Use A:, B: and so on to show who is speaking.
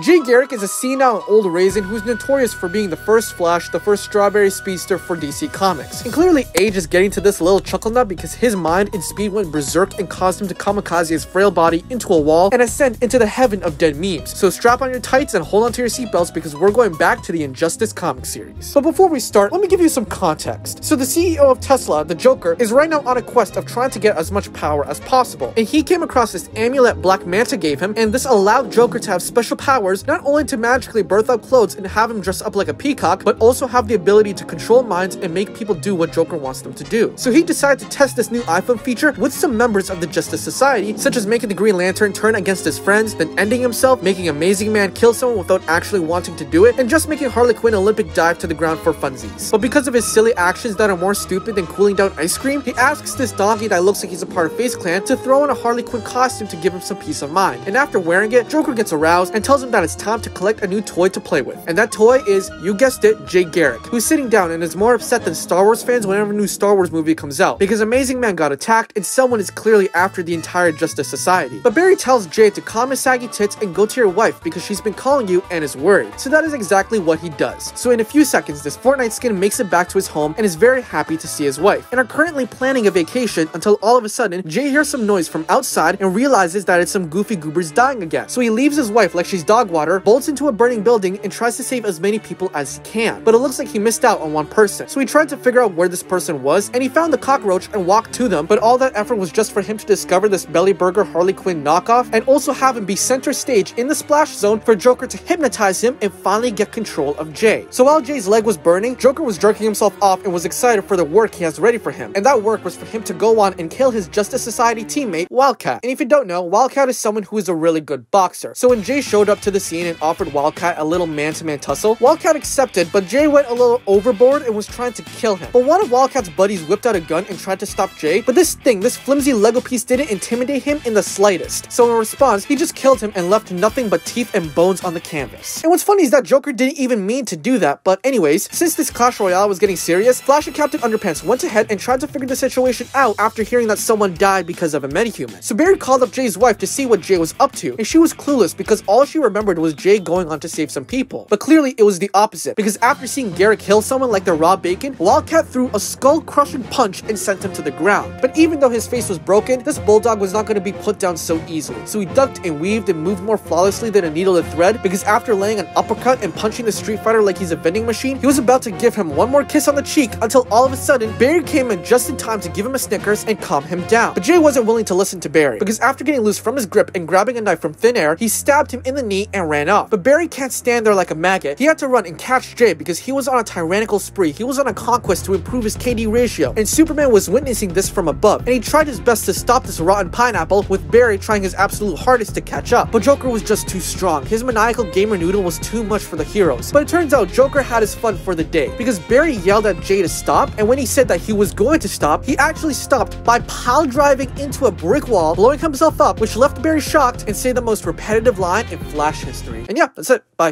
A: Jay Garrick is a senile and old raisin who's notorious for being the first Flash, the first strawberry speedster for DC Comics. And clearly age is getting to this little chuckle nut because his mind and speed went berserk and caused him to kamikaze his frail body into a wall and ascend into the heaven of dead memes. So strap on your tights and hold on to your seatbelts because we're going back to the Injustice comic series. But before we start, let me give you some context. So the CEO of Tesla, the Joker, is right now on a quest of trying to get as much power as possible. And he came across this amulet Black Manta gave him, and this allowed Joker to have special powers, not only to magically birth out clothes and have him dress up like a peacock, but also have the ability to control minds and make people do what Joker wants them to do. So he decided to test this new iPhone feature with some members of the Justice Society, such as making the Green Lantern turn against his friends, then ending himself, making Amazing Man kill someone without actually wanting to do it, and just making Harley Quinn Olympic dive to the ground for funsies. But because of his silly actions that are more stupid than cooling down ice cream, he asks this donkey that looks like he's a part of FaZe Clan to throw in a Harley Quinn costume to give him some peace of mind. And after wearing it, Joker gets aroused and tells him that it's time to collect a new toy to play with. And that toy is, you guessed it, Jay Garrick, who's sitting down and is more upset than Star Wars fans whenever a new Star Wars movie comes out, because Amazing Man got attacked and someone is clearly after the entire Justice Society. But Barry tells Jay to calm his saggy tits and go to your wife because she's been calling you and is worried. So that is exactly what he does. So in a few seconds, this Fortnite skin makes it back to his home and is very happy to see his wife, and are currently planning a vacation until all of a sudden, Jay hears some noise from outside and realizes that it's some goofy goobers dying again. So he leaves his wife like she's dog water, bolts into a burning building, and tries to save as many people as he can. But it looks like he missed out on one person. So he tried to figure out where this person was, and he found the cockroach and walked to them, but all that effort was just for him to discover this Belly Burger Harley Quinn knockoff, and also have him be center stage in the splash zone for Joker to hypnotize him and finally get control of Jay. So while Jay's leg was burning, Joker was jerking himself off and was excited for the work he has ready for him. And that work was for him to go on and kill his Justice Society teammate, Wildcat. And if you don't know, Wildcat is someone who is a really good boxer. So when Jay showed up to the scene and offered Wildcat a little man-to-man tussle, Wildcat accepted, but Jay went a little overboard and was trying to kill him. But one of Wildcat's buddies whipped out a gun and tried to stop Jay, but this flimsy Lego piece didn't intimidate him in the slightest. So in response, he just killed him and left nothing but teeth and bones on the canvas. And what's funny is that Joker didn't even mean to do that, but anyways, since this Clash Royale was getting serious, Flash and Captain Underpants went ahead and tried to figure the situation out after hearing that someone died because of a metahuman. So Barry called up Jay's wife to see what Jay was up to, and she was clueless because all she remembered was Jay going on to save some people. But clearly it was the opposite, because after seeing Garrick kill someone like the raw bacon, Wildcat threw a skull-crushing punch and sent him to the ground. But even though his face was broken, this bulldog was not going to be put down so easily. So he ducked and weaved and moved more flawlessly than a needle to thread, because after laying an uppercut and punching the Street Fighter like he's a vending machine, he was about to give him one more kiss on the cheek until all of a sudden, Barry came in just in time to give him a Snickers and calm him down. But Jay wasn't willing to listen to Barry, because after getting loose from his grip and grabbing a knife from thin air, he stabbed him in the knee and ran off. But Barry can't stand there like a maggot. He had to run and catch Jay because he was on a tyrannical spree. He was on a conquest to improve his KD ratio, and Superman was witnessing this from above, and he tried his best to stop this rotten pineapple, with Barry trying his absolute hardest to catch up. But Joker was just too strong. His maniacal gamer noodle was too much for the heroes. But it turns out Joker had his fun for the day, because Barry yelled at Jay to stop, and when he said that he was going to stop, he actually stopped by pile driving into a brick wall, blowing himself up, which left Barry shocked and say the most repetitive line in Flash history. And yeah, that's it. Bye.